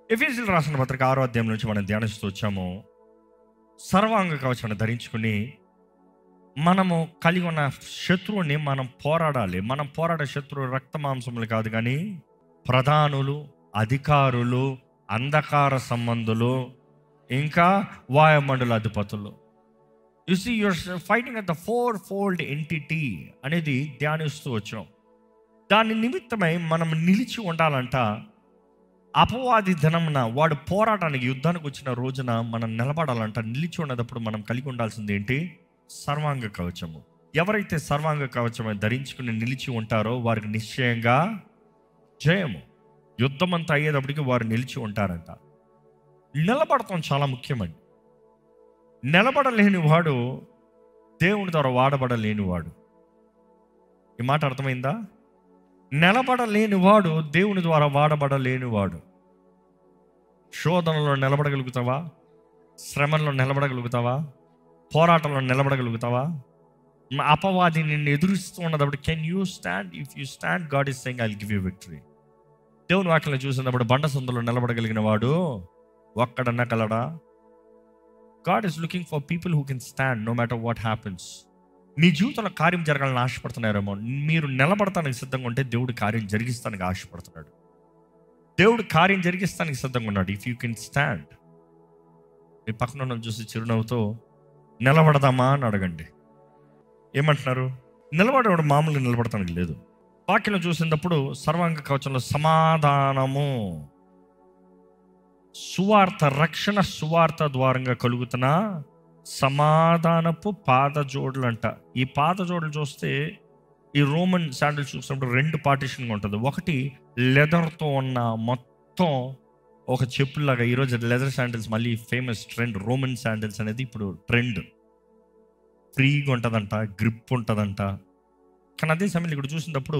ఎఫెసీయులకు రాసిన పత్రిక 6వ అధ్యాయం నుంచి మనం ధ్యానిస్తూ వచ్చాము. సర్వాంగ కవచాన్ని ధరించుకుని మనము కలిగి ఉన్న శత్రువుని మనం పోరాడాలి. మనం పోరాడే శత్రువు రక్త మాంసములు కాదు, కానీ ప్రధానులు, అధికారులు, అంధకార సంబంధులు, ఇంకా వాయుమండల అధిపతులు. You see you're fighting at the 4-fold entity అనేది ధ్యానిస్తూ వచ్చాం. దాని నిమిత్తమై మనం నిలిచి ఉండాలంట. అపవాది దినమున వాడు పోరాటానికి, యుద్ధానికి వచ్చిన రోజున మనం నిలబడాలంట. నిలిచి ఉన్నప్పుడు మనం కలిగి ఉండాల్సింది ఏంటి? సర్వాంగ కవచము. ఎవరైతే సర్వాంగ కవచం ధరించుకుని నిలిచి ఉంటారో వారికి నిశ్చయంగా జయము. యుద్ధం అంతా అయ్యేటప్పటికి వారు నిలిచి ఉంటారంట. నిలబడటం చాలా ముఖ్యమండి. నిలబడలేని వాడు దేవుని ద్వారా వాడబడలేనివాడు. ఈ మాట అర్థమైందా? నిలబడలేని వాడు దేవుని ద్వారా వాడబడలేనివాడు. శోధనలో నిలబడగలుగుతావా? శ్రమలో నిలబడగలుగుతావా? పోరాటంలో నిలబడగలుగుతావా? అపవాది నిన్ను ఎదురుస్తూ ఉన్నప్పుడు can you stand? If you stand, God is saying I will give you victory. దేవుని వాక్యం చూసినప్పుడు బండ సందులో నిలబడగలిగిన వాడు ఒక్కడన్నా కలడా? God is looking for people who can stand no matter what happens. నీ జీవితంలో కార్యం జరగాలని ఆశపడుతున్నారేమో. మీరు నిలబడటానికి సిద్ధంగా ఉంటే దేవుడు కార్యం జరిగిస్తానికి ఆశపడుతున్నాడు. దేవుడు కార్యం జరిగిస్తానికి సిద్ధంగా ఉన్నాడు. If you can stand. మీ పక్కన ఉన్న చూసి చిరునవ్వుతో నిలబడదామా అని అడగండి. ఏమంటున్నారు? నిలబడేవాడు మామూలుగా నిలబడటానికి లేదు. వాక్యం చూసినప్పుడు సర్వాంగ కవచంలో సమాధానము, సువార్త, రక్షణ సువార్త ద్వారంగా కలుగుతున్న సమాధానపు పాదజోడులు అంట. ఈ పాదజోడులు చూస్తే ఈ రోమన్ శాండిల్స్ చూసినప్పుడు 2 పార్టీషన్గా ఉంటుంది. ఒకటి లెదర్తో ఉన్న మొత్తం ఒక చెప్పులాగా. ఈరోజు లెదర్ శాండిల్స్ మళ్ళీ ఫేమస్ ట్రెండ్. రోమన్ శాండిల్స్ అనేది ఇప్పుడు ట్రెండ్. ఫ్రీగా ఉంటుందంట, గ్రిప్ ఉంటుందంట. కానీ అదే సమయంలో ఇక్కడ చూసినప్పుడు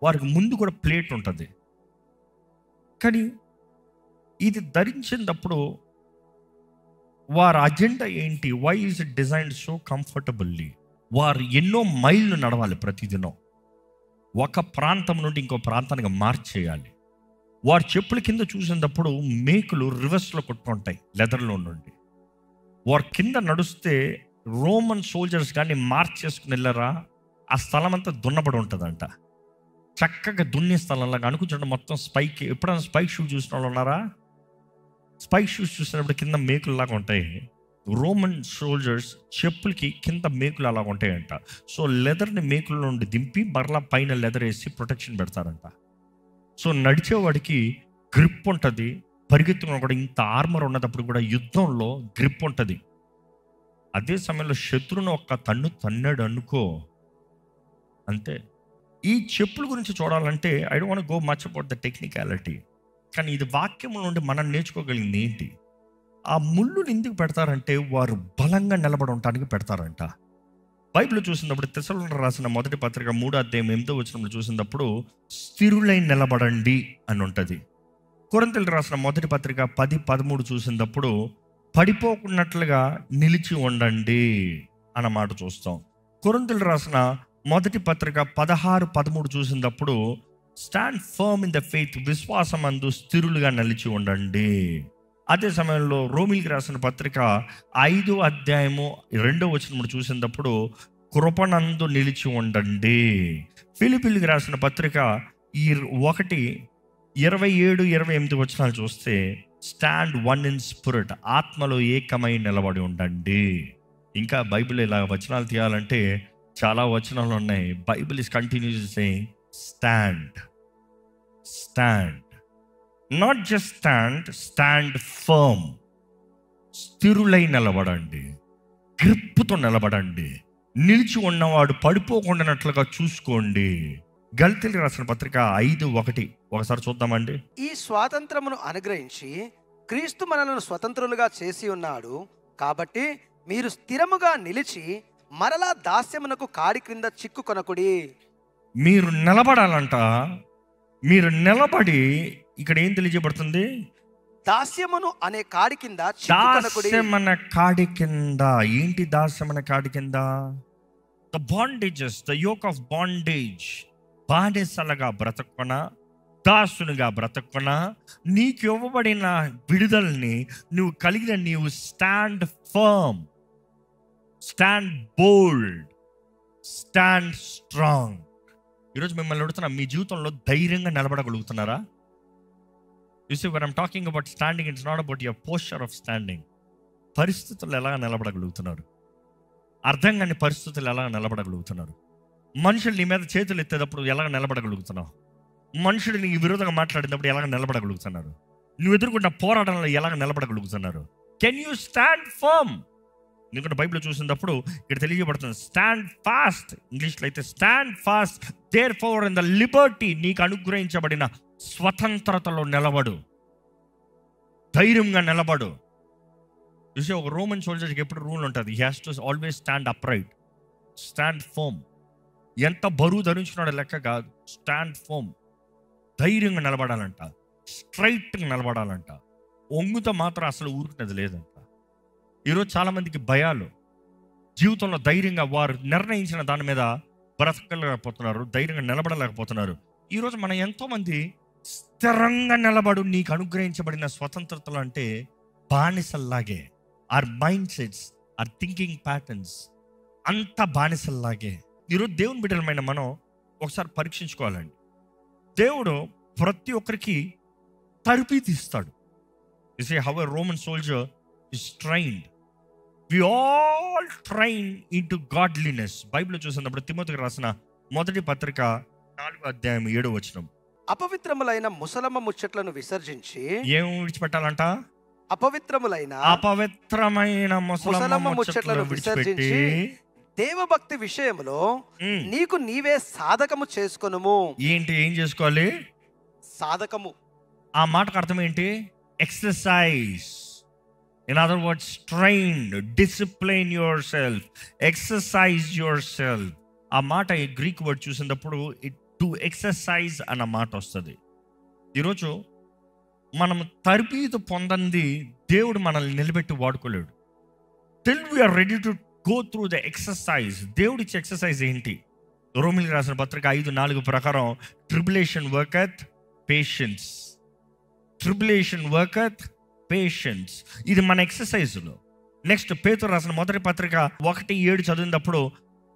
వారికి ముందు కూడా ప్లేట్ ఉంటుంది. కానీ ఇది ధరించినప్పుడు వారి అజెండా ఏంటి? Why is it designed so comfortably? వారు ఎన్నో మైళ్ళు నడవాలి ప్రతిదినం. ఒక ప్రాంతం నుండి ఇంకో ప్రాంతానికి మార్చేయాలి. వారి చెప్పుల కింద చూసినప్పుడు మేకులు రివర్స్లో కొట్టుకుంటాయి లెదర్లో నుండి. వారి కింద నడుస్తే రోమన్ సోల్జర్స్ కానీ మార్చ్ చేసుకుని వెళ్ళారా, ఆ స్థలం అంతా దున్నబడి ఉంటుందంట. చక్కగా దున్నే స్థలంలాగా అనుకుంటుంటే మొత్తం స్పైక్. ఎప్పుడైనా స్పైక్ షూ చూసిన వాళ్ళు ఉన్నారా? స్పైక్ షూస్ చూసినప్పుడు కింద మేకుల్లాగా ఉంటాయి. రోమన్ సోల్జర్స్ చెప్పులకి కింద మేకులు అలాగ ఉంటాయంట. సో లెదర్ని మేకుల నుండి దింపి మరలా పైన లెదర్ వేసి ప్రొటెక్షన్ పెడతారంట. సో నడిచేవాడికి గ్రిప్ ఉంటుంది. పరిగెత్తుకున్న కూడా ఇంత ఆర్మర్ ఉన్నప్పుడు కూడా యుద్ధంలో గ్రిప్ ఉంటుంది. అదే సమయంలో శత్రువును ఒక్క తన్నాడు అనుకో, అంతే. ఈ చెప్పుల గురించి చూడాలంటే I don't want go much about the technicality. కానీ ఇది వాక్యం నుండి మనం నేర్చుకోగలిగింది ఏంటి? ఆ ముళ్ళుని ఎందుకు పెడతారంటే వారు బలంగా నిలబడి ఉండటానికి పెడతారంట. బైబిల్ చూసినప్పుడు తెస్సలోనికీయులకు రాసిన మొదటి పత్రిక 3వ అధ్యాయం 8వ వచనంలో చూసినప్పుడు స్థిరులై నిలబడండి అని ఉంటుంది. కొరింథీయులకు రాసిన మొదటి పత్రిక 10-13 చూసినప్పుడు పడిపోకున్నట్లుగా నిలిచి ఉండండి అన్న మాట చూస్తాం. కొరింథీయులకు రాసిన మొదటి పత్రిక 16-13 చూసినప్పుడు stand firm in the faith, విశ్వాసం అందు స్థిరులుగా నిలిచి ఉండండి. అదే సమయంలో రోమీయులకు రాసిన పత్రిక 5వ అధ్యాయము 2వ వచనం చూసినప్పుడు కృపనందు నిలిచి ఉండండి. ఫిలిప్పీయులకు రాసిన పత్రిక 1:27-28 వచనాలు చూస్తే స్టాండ్ వన్ ఇన్ స్పిరిట్, ఆత్మలో ఏకమై నిలబడి ఉండండి. ఇంకా బైబిల్ ఇలా వచనాలు తీయాలంటే చాలా వచనాలు ఉన్నాయి. Bible is continues saying stand, stand, not just stand, stand firm. స్థిరులై నిలబడండి, గ్రిప్పుతో నిలబడండి. నిలిచి ఉన్నవాడు పడిపోకుండానట్లుగా చూసుకోండి. గలతీయులకు రాసిన పత్రిక 5:1 ఒకసారి చూద్దామండి. ఈ స్వాతంత్రమును అనుగ్రహించి క్రీస్తు మనలను స్వతంత్రులుగా చేసి ఉన్నాడు కాబట్టి మీరు స్థిరముగా నిలిచి మరలా దాస్యమునకు కాడి క్రింద చిక్కుకొనకుడి. మీరు నిలబడాలంట. మీరు నిలబడి ఇక్కడ ఏం తెలియజేయబడుతుంది? దాస్యమును అనే కాడి కింద చిక్కుకొనకుడి. దాస్యమన కాడి కింద. ఏంటి దాస్యమన కాడి కింద? The bondages, the yoke of bondage. బానిసలుగా బ్రతకున దాసునిగా బ్రతకున్నా నీకు ఇవ్వబడిన విడుదలని నువ్వు కలిగిన నీవు stand firm, stand bold, stand strong. ఈరోజు మిమ్మల్ని అడుగుతున్నా, మీ జీవితంలో ధైర్యంగా నిలబడగలుగుతున్నారా? You see, when I'm talking about standing, it's not about your posture of standing. పరిస్థితులు ఎలా నిలబడగలుగుతున్నారు? అర్థం కాని పరిస్థితులు ఎలా నిలబడగలుగుతున్నారు? మనుషులు నీ మీద చేతులు ఎత్తేటప్పుడు ఎలా నిలబడగలుగుతున్నావు? మనుషుడు నీ విరోధంగా మాట్లాడినప్పుడు ఎలా నిలబడగలుగుతున్నారు? నువ్వు ఎదుర్కొన్న పోరాటంలో ఎలా నిలబడగలుగుతున్నారు? Can you stand firm? ఎందుకంటే బైబిల్ చూసినప్పుడు ఇక్కడ తెలియజేయబడుతుంది స్టాండ్ ఫాస్ట్. ఇంగ్లీష్లో అయితే stand fast therefore in the liberty, నీకు అనుగ్రహించబడిన స్వతంత్రతలో నిలబడు, ధైర్యంగా నిలబడు. చూసి ఒక రోమన్ సోల్జర్కి ఎప్పుడు రూల్ ఉంటుంది, he has to always stand upright, stand firm. ఎంత బరువు ధరించుకున్నాడో లెక్క కాదు, స్టాండ్ ఫర్మ్. ధైర్యంగా నిలబడాలంట, స్ట్రైట్గా నిలబడాలంట, ఒంగుతో మాత్రం అసలు ఊరుకునేది లేదంట. ఈరోజు చాలామందికి భయాలు, జీవితంలో ధైర్యంగా వారు నిర్ణయించిన దాని మీద బ్రతకలేకపోతున్నారు, ధైర్యంగా నిలబడలేకపోతున్నారు. ఈరోజు మనం ఎంతోమంది స్థిరంగా నిలబడు నీకు అనుగ్రహించబడిన స్వతంత్రతలు అంటే బానిసల్లాగే, our mind sets, our thinking patterns అంత బానిసల్లాగే. ఈరోజు దేవుని బిడ్డలమైన మనం ఒకసారి పరీక్షించుకోవాలండి. దేవుడు ప్రతి ఒక్కరికి తరబీదు ఇస్తాడు. You see how a Roman soldier is trained. We all train into godliness. Bible చూసినప్పుడు తిమోతికి రాసిన మొదటి పత్రిక 4:7 అపవిత్రములైన ముసలమ్మ ముచ్చట్లను విసర్జించి ఏం విడిచిపెట్టాలంట? అపవిత్రమైన ముసలమ్మ ముచ్చట్లను విసర్జించి దేవభక్తి విషయంలో నీకు నీవే సాధకము చేసుకొనుము. ఏంటి, ఏం చేసుకోవాలి? సాధకము. ఆ మాటకు అర్థం ఏంటి? Exercise. In other words, trained, discipline your self, exercise your self. ఆ మాట ఈ గ్రీక్ వర్డ్ చూసినప్పుడు టు ఎక్సర్సైజ్ అన్న మాట వస్తుంది. ఈరోజు మనం తరబీదు పొందంది దేవుడు మనల్ని నిలబెట్టి వాడుకోలేడు. Till we're ready to go through the exercise. దేవుడిచ్చే ఎక్సర్సైజ్ ఏంటి? రోమిలికి రాసిన పత్రిక 5:4 ప్రకారం tribulation worketh patience, tribulation worketh patience. ఇది మన ఎక్సర్సైజ్లో. నెక్స్ట్ పేతురు రాసిన మొదటి పత్రిక 1:7 చదివినప్పుడు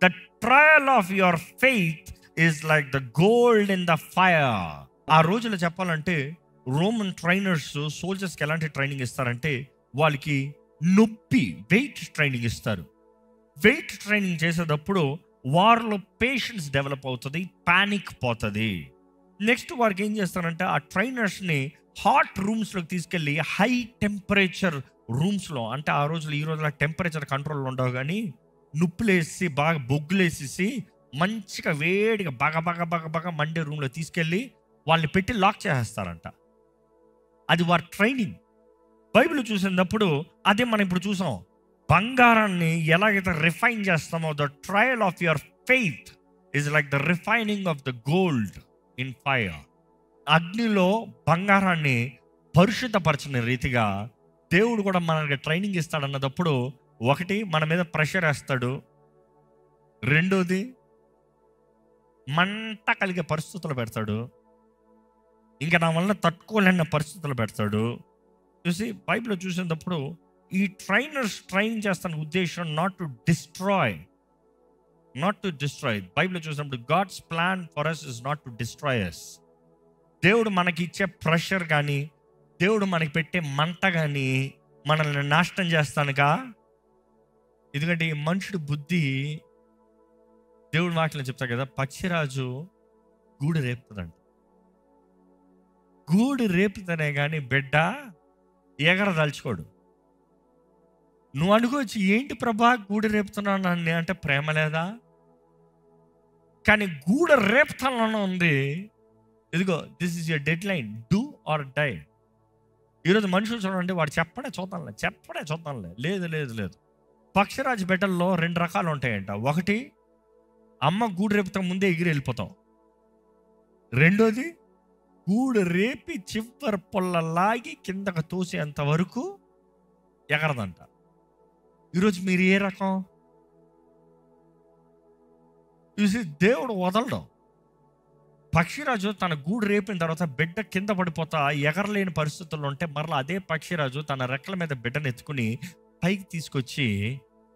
the trial of your faith is like the gold in the fire. ఆ రోజుల్లో చెప్పాలంటే రోమన్ ట్రైనర్స్ సోల్జర్స్కి ఎలాంటి ట్రైనింగ్ ఇస్తారంటే వాళ్ళకి నొప్పి, వెయిట్ ట్రైనింగ్ ఇస్తారు. వెయిట్ ట్రైనింగ్ చేసేటప్పుడు వారిలో పేషెన్స్ డెవలప్ అవుతుంది, పానిక్ పోతుంది. నెక్స్ట్ వారికి ఏం చేస్తారంటే ఆ ట్రైనర్స్ని హాట్ రూమ్స్లోకి తీసుకెళ్ళి హై టెంపరేచర్ రూమ్స్లో, అంటే ఆ రోజులు ఈ రోజుల టెంపరేచర్ కంట్రోల్ ఉండవు కానీ నుప్పులేసి బాగా బొగ్గులేసేసి మంచిగా వేడిగా బాగా మండే రూమ్లో తీసుకెళ్ళి వాళ్ళని పెట్టి లాక్ చేసేస్తారంట. అది వారి ట్రైనింగ్. బైబిల్ చూసినప్పుడు అదే మనం ఇప్పుడు చూసాం. బంగారాన్ని ఎలాగైతే రిఫైన్ చేస్తామో, the trial of your faith is like the refining of the gold in fire. అగ్నిలో బంగారాన్ని పరిశుద్ధపరచిన రీతిగా దేవుడు కూడా మనకి ట్రైనింగ్ ఇస్తాడు అన్నదప్పుడు, ఒకటి మన మీద ప్రెషర్ వేస్తాడు, రెండోది మంట కలిగే పరిస్థితులు పెడతాడు, ఇంకా నా వల్ల తట్టుకోలేని పరిస్థితులు పెడతాడు. చూసి బైబిల్లో చూసినప్పుడు ఈ ట్రైనర్స్ ట్రైన్ చేస్తున్న ఉద్దేశం నాట్ టు డిస్ట్రాయ్. బైబిల్లో చూసినప్పుడు God's plan for us is not to destroy us. దేవుడు మనకి ఇచ్చే ప్రెషర్ కానీ, దేవుడు మనకి పెట్టే మంట కానీ మనల్ని నాశనం చేస్తానుగా. ఎందుకంటే ఈ మనుషుడు బుద్ధి, దేవుడు వాటిలో చెప్తారు కదా, పక్షిరాజు గూడు రేపుతుందంట. గూడు రేపుతనే కానీ బిడ్డ ఎగరదలుచుకోడు. నువ్వు అనుకోవచ్చు, ఏంటి ప్రభా గూడు రేపుతున్నాను నన్ను అంటే ప్రేమ లేదా? కానీ గూడు రేపుతాను ఉంది. ఇదిగో this is your deadline, do or die. ఈరోజు మనుషులు చూడండి, వాడు చెప్పడే చూద్దాంలే. లేదు. పక్షిరాజు బిడ్డల్లో 2 రకాలు ఉంటాయంట. ఒకటి, అమ్మ గూడు రేపుతా ముందే ఎగిరి వెళ్ళిపోతాం. రెండోది, గూడు రేపి చివరి పొల్లలాగి కిందకు తోసేంత వరకు ఎగరదంట. ఈరోజు మీరు ఏ రకం? చూసి దేవుడు వదలడం. పక్షిరాజు తన గూడు రేపిన తర్వాత బిడ్డ కింద పడిపోతా ఎగరలేని పరిస్థితుల్లో ఉంటే మరలా అదే పక్షిరాజు తన రెక్కల మీద బిడ్డను ఎత్తుకుని పైకి తీసుకొచ్చి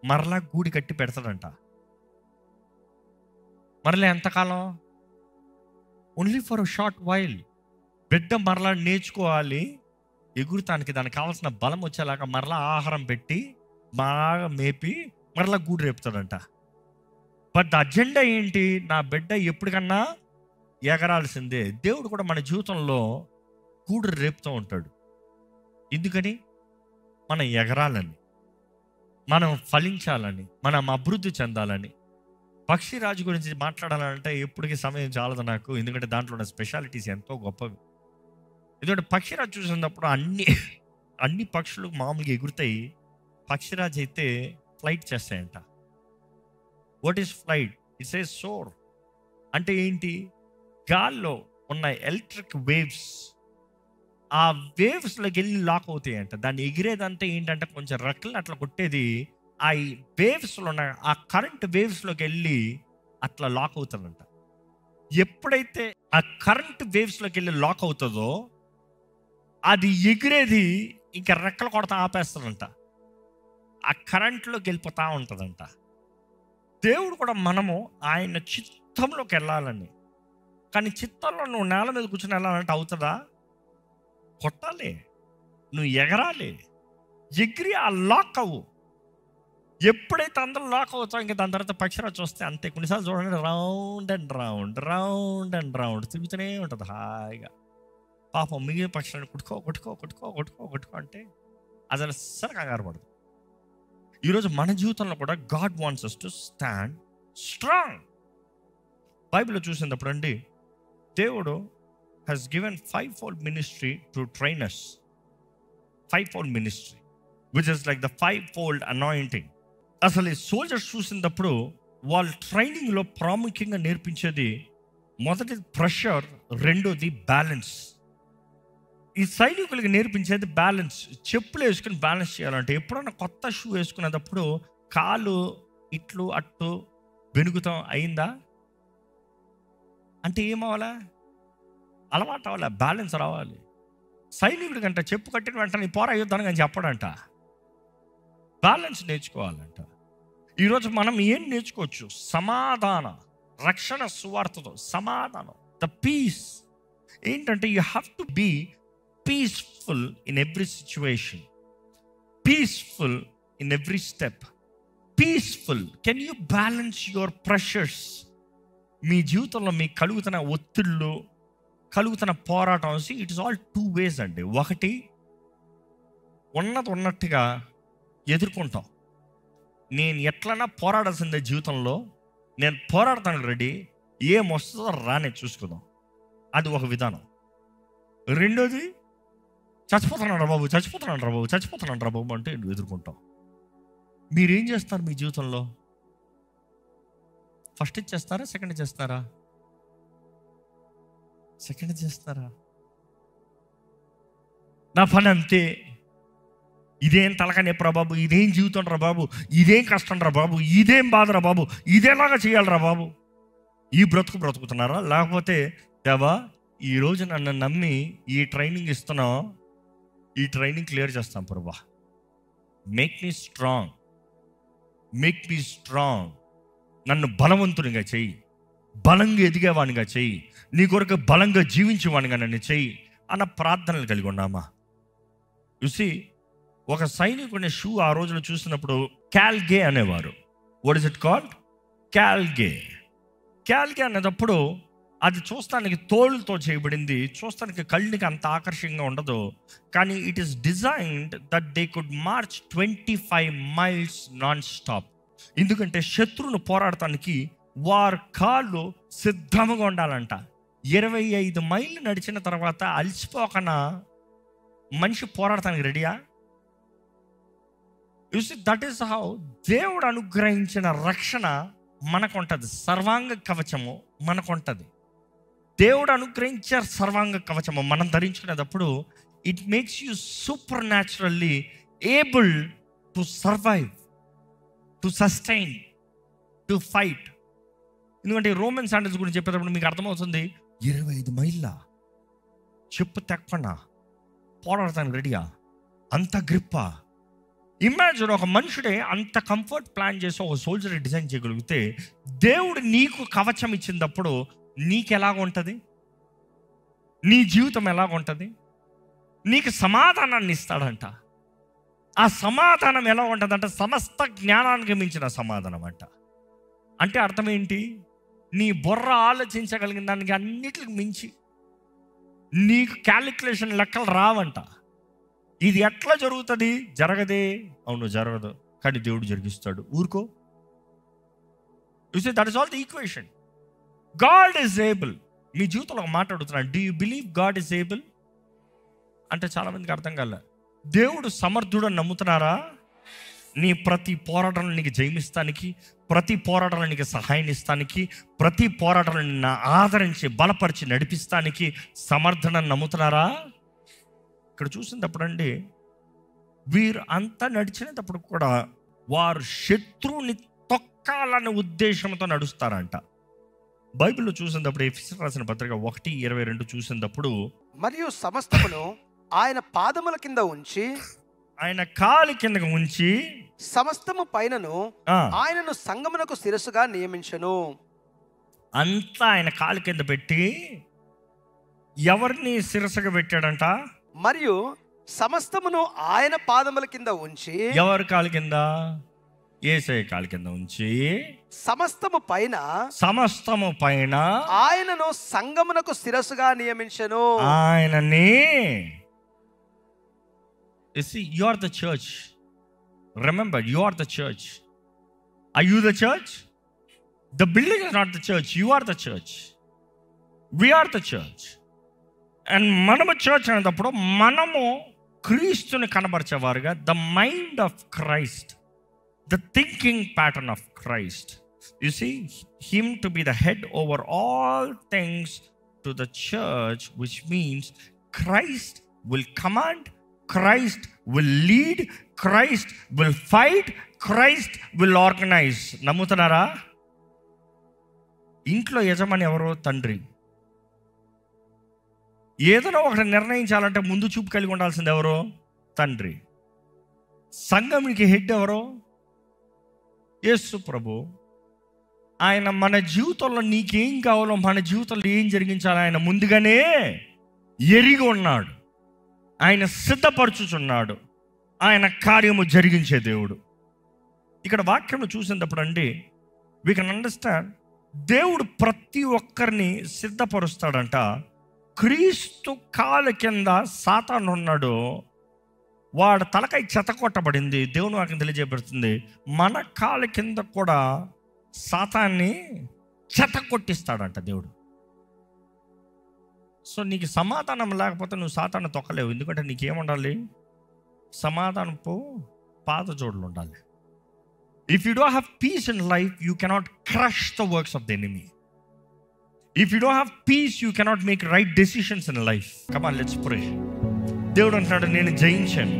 మరలా గూడి కట్టి పెడతాడంట. మరలా ఎంతకాలం? Only for short while. బిడ్డ మరలా నేర్చుకోవాలి ఎగురుతానికి, దానికి కావాల్సిన బలం వచ్చేలాగా మరలా ఆహారం పెట్టి బాగా మేపి మరలా గూడు రేపుతాడంట. బట్ అజెండా ఏంటి? నా బిడ్డ ఎప్పటికన్నా ఎగరాల్సిందే. దేవుడు కూడా మన జీవితంలో గూడు రేపుతూ ఉంటాడు. ఎందుకని? మనం ఎగరాలని, మనం ఫలించాలని, మనం అభివృద్ధి చెందాలని. పక్షిరాజు గురించి మాట్లాడాలంటే ఎప్పటికీ సమయం చాలదు నాకు, ఎందుకంటే దాంట్లో ఉన్న స్పెషాలిటీస్ ఎంతో గొప్పవి. ఎందుకంటే పక్షిరాజు చూసినప్పుడు అన్ని పక్షులు మామూలుగా ఎగురుతాయి, పక్షిరాజు అయితే ఫ్లైట్ చేస్తాయంట. What is flight? It's a soar. అంటే ఏంటి? గాల్లో ఉన్న ఎలక్ట్రిక్ వేవ్స్, ఆ వేవ్స్లోకి వెళ్ళి లాక్ అవుతాయంట. దాన్ని ఎగిరేదంటే ఏంటంటే కొంచెం రెక్కలు అట్లా కొట్టేది ఆ వేవ్స్లో ఉన్న ఆ కరెంట్ వేవ్స్లోకి వెళ్ళి అట్లా లాక్ అవుతుందంట. ఎప్పుడైతే ఆ కరెంట్ వేవ్స్లోకి వెళ్ళి లాక్ అవుతుందో అది ఎగిరేది ఇంకా రెక్కలు కొడతా ఆపేస్తుందంట. ఆ కరెంట్లోకి వెళ్ళిపోతూ ఉంటుందంట. దేవుడు కూడా మనము ఆయన చిత్తంలోకి వెళ్ళాలని, కానీ చిత్తంలో నువ్వు నేల మీద కూర్చొని వెళ్ళాలంటే అవుతుందా? కొట్టాలి, నువ్వు ఎగరాలి, ఎగిరి ఆ లాక్ అవ్వు. ఎప్పుడైతే అందరూ లాక్ అవుతావు ఇంకా దాని తర్వాత పక్షిరాజు వస్తే అంతే. కొన్నిసార్లు చూడండి, round and round round and round తిరుగుతూనే ఉంటుంది హాయిగా. పాపం మిగిలిన పక్షులను కొట్టుకో కొట్టుకో కొట్టుకో కొట్టుకో కొట్టుకో అంటే అది అసలు కంగారు పడదు. ఈరోజు మన జీవితంలో కూడా God wants us to stand strong. బైబిల్లో చూసినప్పుడు అండి, దేవుడు has given fivefold ministry to train us. Fivefold ministry, which is like the fivefold anointing. అసలు ఈ సోల్జర్స్ చూసినప్పుడు వాళ్ళ ట్రైనింగ్లో ప్రాముఖ్యంగా నేర్పించేది మొదటిది ప్రెషర్, రెండోది బ్యాలెన్స్. ఈ సైనికులకి నేర్పించేది బ్యాలెన్స్. చెప్పులు వేసుకుని బ్యాలెన్స్ చేయాలంటే ఎప్పుడన్నా కొత్త షూ వేసుకునేటప్పుడు కాలు ఇట్లు అట్టు బెనుగుతాం అయిందా అంటే ఏమవ్వాలా? అలవాటు అవ్వాలా, బ్యాలెన్స్ రావాలి. సైనికుడి కంట చెప్పు కట్టిన వెంటనే పోరా యుద్ధానికి అని చెప్పడంట, బ్యాలెన్స్ నేర్చుకోవాలంట. ఈరోజు మనం ఏం నేర్చుకోవచ్చు? సమాధాన రక్షణ సువార్తతో సమాధానం, ద పీస్. ఏంటంటే you have to be peaceful in every situation, peaceful in every step. Peaceful. Can you balance your pressures? మీ జీవితంలో మీకు కలుగుతున్న ఒత్తిళ్ళు, కలుగుతున్న పోరాటం, it is all two ways అండి. ఒకటి ఉన్నట్టుగా ఎదుర్కొంటాం. నేను ఎట్లన్నా పోరాడాల్సిందే జీవితంలో, నేను పోరాడతాను రెడీ, ఏమొస్తుందో రానే చూసుకుందాం, అది ఒక విధానం. రెండోది చచ్చిపోతున్నాను రా బాబు, చచ్చిపోతున్నాను రా బాబు, చచ్చిపోతున్నాను రా బాబు అంటే ఎదుర్కొంటాం. మీరేం చేస్తారు మీ జీవితంలో? ఫస్ట్ చేస్తారా, సెకండ్ చేస్తారా? సెకండ్ చేస్తారా? నా పని అంతే, ఇదేం తలకనే రా బాబు, ఇదేం జీవితం రా బాబు, ఇదేం కష్టం రా బాబు, ఇదేం బాధ రా బాబు, ఇదేలాగా చేయాలరా బాబు, ఈ బ్రతుకుతున్నారా? లేకపోతే దేవా ఈరోజు నన్ను నమ్మి ఈ ట్రైనింగ్ ఇస్తున్నావు, ఈ ట్రైనింగ్ క్లియర్ చేస్తాం ప్రభా, make me strong, make me strong, నన్ను బలవంతునిగా చెయ్యి, బలంగా ఎదిగేవానిగా చెయ్యి, నీ కొరకు బలంగా జీవించేవానిగా నన్ను చెయ్యి అన్న ప్రార్థనలు కలిగి ఉన్నామా? చూసి ఒక సైనికుని షూ ఆ రోజులో చూసినప్పుడు క్యాల్గే అనేవారు. What is it called? క్యాల్గే. క్యాల్గే అనేటప్పుడు అది చూస్తానికి తోలుతో చేయబడింది, చూస్తానికి కళ్ళకి అంత ఆకర్షణీయంగా ఉండదు, కానీ it is designed that they could March 25 miles non stop. ఎందుకంటే శత్రువును పోరాడటానికి వారి కాళ్ళు సిద్ధంగా ఉండాలంట. 25 మైళ్ళు నడిచిన తర్వాత అలసిపోకనా మనిషి పోరాడటానికి రెడీయా? దట్ ఈస్ హౌ దేవుడు అనుగ్రహించిన రక్షణ మనకుంటుంది. సర్వాంగ కవచము మనకుంటుంది. దేవుడు అనుగ్రహించే సర్వాంగ కవచము మనం ధరించుకునేటప్పుడు it makes you super naturally able to survive, to sustain, to fight. ఎందుకంటే రోమన్ శాండల్స్ గురించి చెప్పేటప్పుడు మీకు అర్థమవుతుంది, 25 మైళ్ళ చెప్పు తెక్కన పోరాడతానికి రెడీయా? అంత గ్రిప్పా? ఇమాజిన్, ఒక మనుషుడే అంత కంఫర్ట్ ప్లాన్ చేసి ఒక సోల్జర్ డిజైన్ చేయగలిగితే, దేవుడు నీకు కవచం ఇచ్చినప్పుడు నీకు ఎలాగ ఉంటుంది? నీ జీవితం ఎలాగ ఉంటుంది? నీకు సమాధానాన్ని ఇస్తాడంట. ఆ సమాధానం ఎలా ఉంటుందంట? సమస్త జ్ఞానానికి మించిన సమాధానం అంట. అంటే అర్థం ఏంటి? నీ బుర్ర ఆలోచించగలిగిన దానికి అన్నిటికి మించి నీకు క్యాలిక్యులేషన్ లెక్కలు రావంట. ఇది ఎట్లా జరుగుతుంది? జరగదే. అవును, జరగదు, కానీ దేవుడు జరిగిస్తాడు. ఊరుకో. You say that is all the equation. God is able. మీ జీవితంలో ఒక మాట అడుగుతున్నాను, do you believe God is able అంటే చాలామందికి అర్థం కాలే. దేవుడు సమర్థుడు అని నమ్ముతున్నారా? నీ ప్రతి పోరాటంలో నీకు జయమిస్తానికి, ప్రతి పోరాటంలో నీకు సహాయం ఇస్తానికి, ప్రతి పోరాటంలో నిన్ను ఆదరించి బలపరిచి నడిపిస్తానికి సమర్థనని నమ్ముతున్నారా? ఇక్కడ చూసినప్పుడు అండి, వీరు అంతా నడిచినప్పుడు కూడా వారు శత్రువుని తొక్కాలనే ఉద్దేశంతో నడుస్తారంట. బైబిల్లో చూసినప్పుడు ఎఫెసీయులకు రాసిన పత్రిక 1:22 చూసినప్పుడు, మరియు సమస్తమును ఆయన పాదముల కింద ఉంచి, ఆయన కాలి కిందకు ఉంచి, సమస్తము పైనను ఆయనను సంగమునకు శిరస్సుగా నియమించెను. అంతా ఆయన కాలి కింద పెట్టి ఎవరిని శిరస్సుగా పెట్టాడంట? మరియు సమస్తమును ఆయన పాదముల కింద ఉంచి, ఎవరి కాలి కింద? యేసయ్య కాలి కింద ఉంచి, సమస్తము పైన ఆయనను సంగమునకు శిరస్సుగా నియమించెను. ఆయనని. You see, you are the church. Remember, you are the church. Are you the church? The building is not the church. You are the church. We are the church. And మనము చర్చ్ అనేటప్పుడు మనము క్రీస్తుని కనబరిచేవారుగా, the mind of Christ, the thinking pattern of Christ. You see, him to be the head over all things to the church, which means Christ will command, Christ will lead, Christ will fight, Christ will organize. నమ్ముతున్నారా? ఇంట్లో యజమాని ఎవరో? తండ్రి. ఏదైనా ఒకటి నిర్ణయించాలంటే ముందు చూపు కలిగి ఉండాల్సింది ఎవరో? తండ్రి. సంఘంకి హెడ్ ఎవరో? యేసు ప్రభు. ఆయన మన జీవితంలో నీకేం కావాలో, మన జీవితంలో ఏం జరిగించాలో ఆయన ముందుగానే ఎరిగి ఉన్నాడు. ఆయన సిద్ధపరచుచున్నాడు. ఆయన కార్యము జరిగించే దేవుడు. ఇక్కడ వాక్యము చూసినప్పుడు అండి, వీ కెన్ అండర్స్టాండ్, దేవుడు ప్రతి ఒక్కరిని సిద్ధపరుస్తాడంట. క్రీస్తు కాలు కింద సాతాను ఉన్నాడు. వాడు తలకాయ చెతకొట్టబడింది. దేవుని వాక్యం తెలియజేయబడుతుంది, మన కాలు కింద కూడా సాతాన్ని చెతకొట్టిస్తాడంట దేవుడు. సో నీకు సమాధానం లేకపోతే నువ్వు సాతాన్ని తొక్కలేవు. ఎందుకంటే నీకేముండాలి? సమాధానపు పాదజోడులు ఉండాలి. If you don't have peace in life, you cannot crush the works of the enemy. If you don't have peace, you cannot make right decisions in life. Come on, let's pray. దేవుడు అంటున్నాడు, నేను జయించాను.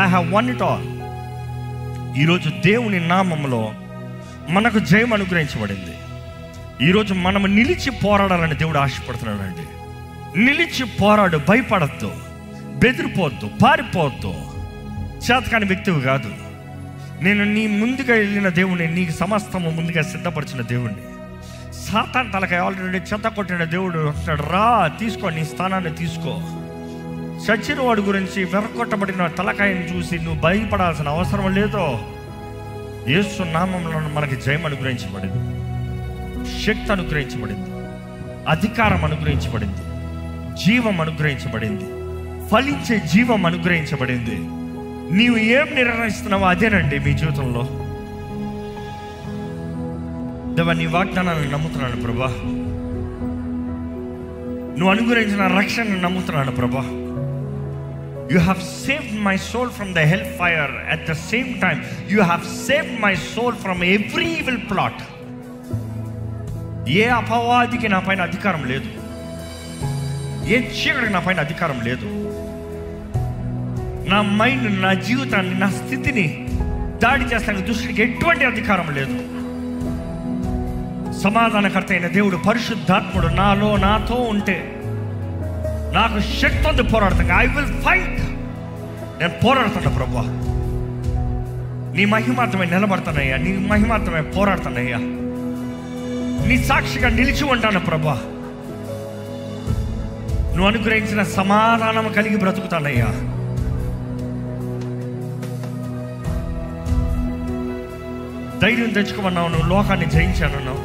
I have won it all. ఈరోజు దేవుని నామములో మనకు జయం అనుగ్రహించబడింది. ఈరోజు మనం నిలిచి పోరాడాలని దేవుడు ఆశపడుతున్నాడు అండి. నిలిచి పోరాడు, భయపడద్దు, బెదిరిపోవద్దు, పారిపోవద్దు. చేతకాని వ్యక్తివి కాదు. నేను నీ ముందుగా వెళ్ళిన దేవుడిని, నీకు సమస్తము ముందుగా సిద్ధపరిచిన దేవుడిని. సాతాను తలకాయ ఆల్రెడీ చెత్త కొట్టిన దేవుడు అంటున్నాడు, రా తీసుకో, నీ స్థానాన్ని తీసుకో. చచ్చిన వాడి గురించి, వెరకొట్టబడిన తలకాయని చూసి నువ్వు భయపడాల్సిన అవసరం లేదు. యేసు నామములో మనకి జయం అనుగ్రహించబడింది, శక్తి అనుగ్రహించబడింది, అధికారం అనుగ్రహించబడింది, జీవం అనుగ్రహించబడింది, ఫలించే జీవం అనుగ్రహించబడింది. నీవు ఏం నిర్ణయిస్తున్నావో అదేనండి మీ జీవితంలో. దేవా, నీ వాగ్దానాలను నమ్ముతున్నాను ప్రభా. నువ్వు అనుగ్రహించిన రక్షణను నమ్ముతున్నాను ప్రభా. You have saved my soul from the hellfire. At the same time, you have saved my soul from every evil plot. ఏ అపవాదికి నా పైన అధికారం లేదు, ఏ చీకటికి నా పైన అధికారం లేదు. నా మైండ్, నా జీవితాన్ని, నా స్థితిని దాడి చేస్తానికి దుష్టుడికి ఎటువంటి అధికారం లేదు. సమాధానకర్త అయిన దేవుడు పరిశుద్ధాత్ముడు నాతో ఉంటే నాకు శక్తి ఉంది పోరాడుతాను. I will fight. నేను పోరాడుతున్నా ప్రభువా, నీ మహిమార్థమే నిలబడతానయ్యా, నీ మహిమార్థమే పోరాడుతానయ్యా, నీ సాక్షిగా నిలిచి ఉంటాను ప్రభువా. నువ్వు అనుగ్రహించిన సమాధానం కలిగి బ్రతుకుతానయ్యా. ధైర్యం తెచ్చుకోమన్నావు, నువ్వు లోకాన్ని జయించానన్నావు.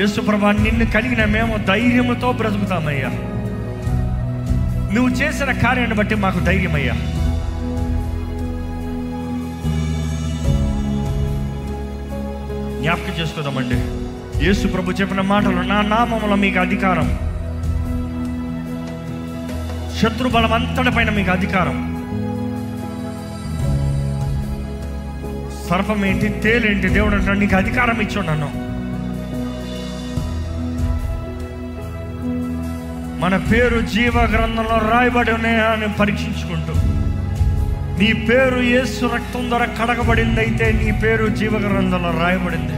యేసు ప్రభువా, నిన్ను కలిగిన మేము ధైర్యంతో బ్రతుకుతామయ్యా. నువ్వు చేసిన కార్యాన్ని బట్టి మాకు ధైర్యమయ్యా. జ్ఞాపకం చేసుకుందామండి. యేసు ప్రభు చెప్పిన మాటలు, నా నామములో మీకు అధికారం, శత్రు బలం అంతటి పైన మీకు అధికారం. సర్పం ఏంటి, తేలేంటి, దేవుడు అంటాడు నీకు అధికారం ఇచ్చాడు. మన పేరు జీవ గ్రంథంలో రాయబడి ఉన్నాయా అని పరీక్షించుకుంటూ, నీ పేరు యేసు రక్తం ద్వారా కడగబడింది అయితే నీ పేరు జీవ గ్రంథంలో రాయబడింది.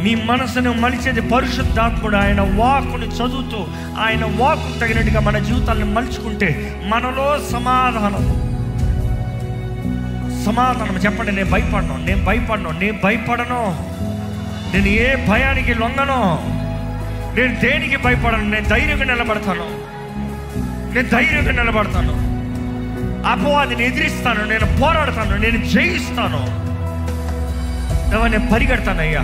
నీ మనసును మలిచేది పరిశుద్ధాత్ముడు. ఆయన వాక్కుని చదువుతూ ఆయన వాక్కు తగినట్టుగా మన జీవితాన్ని మలుచుకుంటే మనలో సమాధానం చెప్పండి. నేను భయపడను, నేను ఏ భయానికి లొంగను, నేను దేనికి భయపడను, నేను ధైర్యంగా నిలబడతాను. అపవాదిని ఎదిరిస్తాను, నేను పోరాడతాను, నేను జయిస్తాను. నేను పరిగెడతానయ్యా,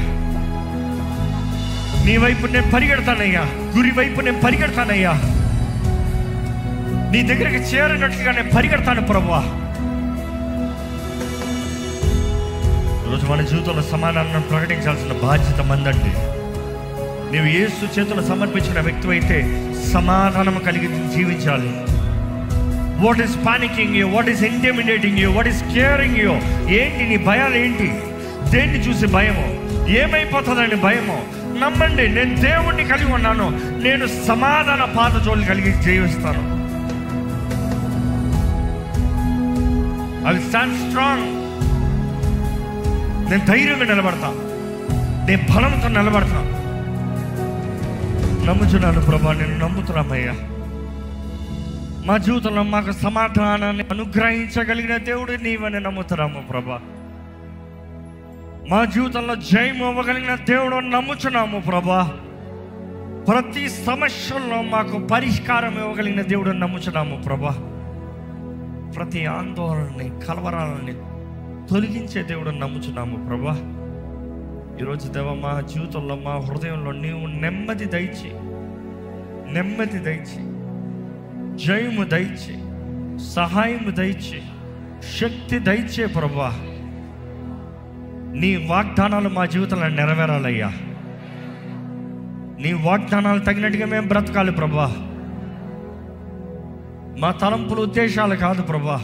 నీ వైపు నేను పరిగెడతానయ్యా, గురి వైపు నేను పరిగెడతానయ్యా, నీ దగ్గరికి చేరినట్లుగా నేను పరిగెడతాను ప్రభువా. ఈరోజు మన జీవితంలో సమాధానం ప్రకటించాల్సిన బాధ్యత మందండి. నీవు యేసు చేతులు సమర్పించిన వ్యక్తి అయితే సమాధానం కలిగి జీవించాలి. What is panicking you, what is intimidating you, what is caring you? ఏంటి నీ భయాలు ఏంటి? దేన్ని చూసి భయము? ఏమైపోతుందని భయము? నమ్మండి, నేను దేవుణ్ణి కలిగి ఉన్నాను. నేను సమాధాన పాదజోలు కలిగి జీవిస్తాను. I will stand strong. నేను ధైర్యంగా నిలబడతా, నేను బలంతో నిలబడతా. నమ్ముచున్నాను ప్రభా, నేను నమ్ముతున్నామయ్యా. మా జీవితంలో మాకు సమాధానాన్ని అనుగ్రహించగలిగిన దేవుడు నీవని నమ్ముతున్నాము ప్రభా. మా జీవితంలో జయం ఇవ్వగలిగిన దేవుడు నమ్ముచున్నాము ప్రభా. ప్రతి సమస్యల్లో మాకు పరిష్కారం ఇవ్వగలిగిన దేవుడు నమ్ముచున్నాము ప్రభా. ప్రతి ఆందోళనని, కలవరాలని తొలగించే దేవుడు నమ్ముచున్నాము ప్రభా. ఈరోజు దేవ, మా జీవితంలో, మా హృదయంలో నీవు నెమ్మది దయచి, జయము దయచి, సహాయము దయచి, శక్తి దయచే ప్రభా. నీ వాగ్దానాలు మా జీవితంలో నెరవేరాలయ్యా. నీ వాగ్దానాలు తగినట్టుగా మేము బ్రతకాలి ప్రభా. మా తలంపులు, ఉద్దేశాలు కాదు ప్రభా,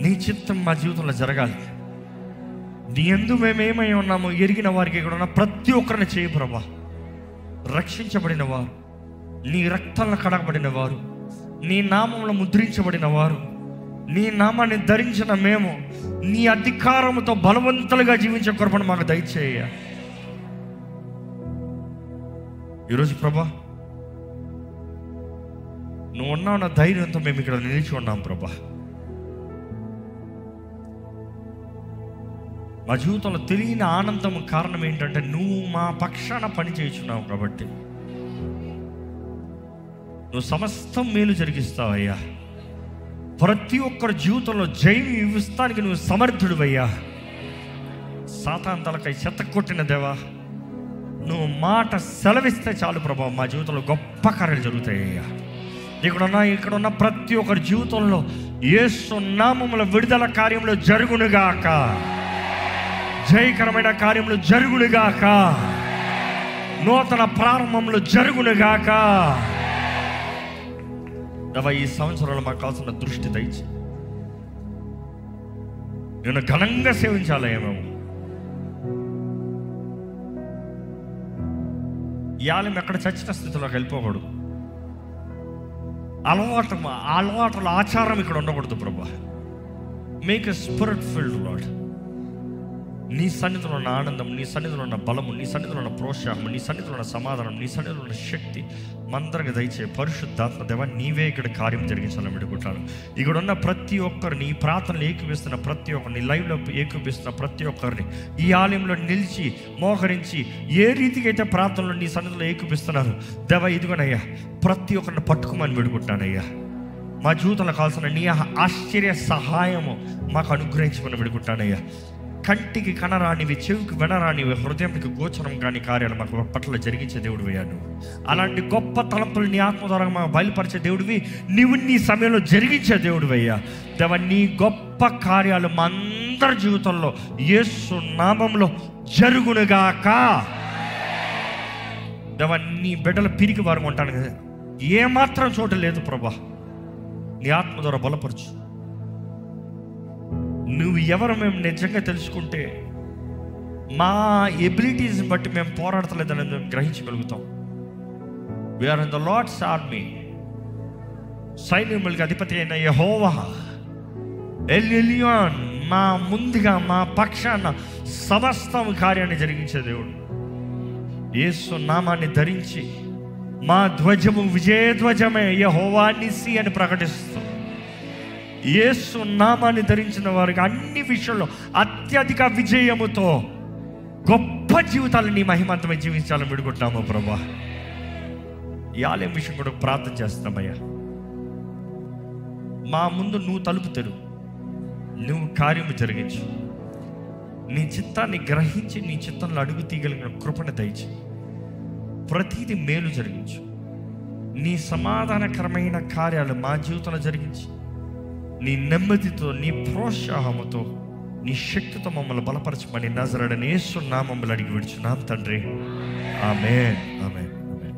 నీ చిత్తం మా జీవితంలో జరగాలి. నీ యందు మేమేమై ఉన్నామో ఎరిగిన వారికి ఇక్కడ ఉన్న ప్రతి ఒక్కరిని చేయి ప్రభా. రక్షించబడిన వారు, నీ రక్తంలో కడగబడిన వారు, నీ నామంలో ముద్రించబడిన వారు, నీ నామాన్ని ధరించిన మేము నీ అధికారముతో బలవంతులుగా జీవించే కృపను మాకు దయచేయ. ఈరోజు ప్రభా, నువ్వు ఉన్నావు ధైర్యంతో మేము ఇక్కడ నిలిచి ఉన్నాం ప్రభా. మా జీవితంలో తెలియని ఆనందం కారణం ఏంటంటే నువ్వు మా పక్షాన పని చేయించున్నావు కాబట్టి. నువ్వు సమస్తం మేలు జరిగిస్తావయ్యా. ప్రతి ఒక్కరి జీవితంలో జయం ఇవ్వడానికి నువ్వు సమర్థుడివయ్యా. సాతాను తలకై చెత్త కొట్టిన దేవా, నువ్వు మాట సెలవిస్తే చాలు ప్రభా, మా జీవితంలో గొప్ప కార్యాలు జరుగుతాయ్యా. ఇక్కడున్న ప్రతి ఒక్కరి జీవితంలో యేసు నామముల విడుదల కార్యంలో జరుగునుగాక, జయకరమైన కార్యములు జరుగునుగాక, నూతన ప్రారంభములు జరుగునుగాక. ఈ సంవత్సరంలో మాకు కావాల్సిన దృష్టి దయచి నేను ఘనంగా సేవించాలయ్యా. మేము ఇవాళ ఎక్కడ చచ్చిన స్థితిలోకి వెళ్ళిపోకూడదు. అలవాటుల ఆచారం ఇక్కడ ఉండకూడదు ప్రభా. Make a spirit field lord. నీ సన్నిధిలో ఉన్న ఆనందం, నీ సన్నిధిలో ఉన్న బలము, నీ సన్నిధిలో ఉన్న ప్రోత్సాహం, నీ సన్నిధిలో ఉన్న సమాధానం, నీ సన్నిధిలో ఉన్న శక్తి మందరికి దయచే పరిశుద్ధాత్మ దేవ, నీవే ఇక్కడ కార్యం జరిగించాలని వేడుకుంటాను. ఇక్కడ ఉన్న ప్రతి ఒక్కరిని, ఈ ప్రార్థనలు ఏకీపిస్తున్న ప్రతి ఒక్కరిని, లైవ్లో ఏకీపిస్తున్న ప్రతి ఒక్కరిని, ఈ ఆలయంలో నిలిచి మోకరించి ఏ రీతికి అయితే ప్రార్థనలు నీ సన్నిధిలో ఏకీపిస్తున్నారు దేవ, ఇదిగోనయ్యా ప్రతి ఒక్కరిని పట్టుకోమని వేడుకుంటానయ్యా. మా జీవితంలో కావాల్సిన నీ ఆశ్చర్య సహాయము మాకు అనుగ్రహించమని వేడుకుంటానయ్యా. కంటికి కనరానివి, చెవికి వినరానివి, హృదయంకి గోచరం కాని కార్యాలు మాకు పట్ల జరిగించే దేవుడు అయ్యాను. అలాంటి గొప్ప తలంపులు నీ ఆత్మ ద్వారా మాకు బయలుపరిచే దేవుడివి, నీవు నీ సమయంలో జరిగించే దేవుడు అయ్యా. దేవ, నీ గొప్ప కార్యాలు మా అందరి జీవితంలో యేసు నామములో జరుగునుగాక. దేవ, నీ బిడ్డల పిరికి వారు ఉంటాను కదా, ఏమాత్రం చోటు లేదు ప్రభా, నీ ఆత్మ ద్వారా బలపరచు. నువ్వు ఎవరు మేము నిజంగా తెలుసుకుంటే మా ఎబిలిటీస్ని బట్టి మేము పోరాడతలేదని మేము గ్రహించగలుగుతాం. We're in the Lord's army. సైన్యములకు అధిపతి అయిన యెహోవా ఎల్ ఎలియాన్ మా ముందుగా మా పక్షాన సమస్తం కార్యాన్ని జరిగించే దేవుడు. యేసు నామాన్ని ధరించి మా ధ్వజము విజయధ్వజమే, యెహోవా నిస్సి అని ప్రకటిస్తూ యేసు నామాన్ని ధరించిన వారికి అన్ని విషయంలో అత్యధిక విజయముతో గొప్ప జీవితాలు నీ మహిమంతమై జీవించాలని విడుకుంటున్నాము ప్రభా. ఈ ఆలయం విషయం కూడా ప్రార్థన చేస్తున్నామయ్యా. మా ముందు నువ్వు తలుపు తెరువు, నువ్వు కార్యము జరిగించు. నీ చిత్తాన్ని గ్రహించి నీ చిత్తంలో అడుగు తీయగలిగిన కృపణ దయచి ప్రతిదీ మేలు జరిగించు. నీ సమాధానకరమైన కార్యాలు మా జీవితంలో జరిగించి నీ నెమ్మదితో, నీ ప్రోత్సాహముతో, నీ శక్తితో మమ్మల్ని బలపరచమని నజరేయుడైన యేసు నామములో అడిగి విడుచున్నాం తండ్రి. ఆమేన్, ఆమేన్, ఆమేన్.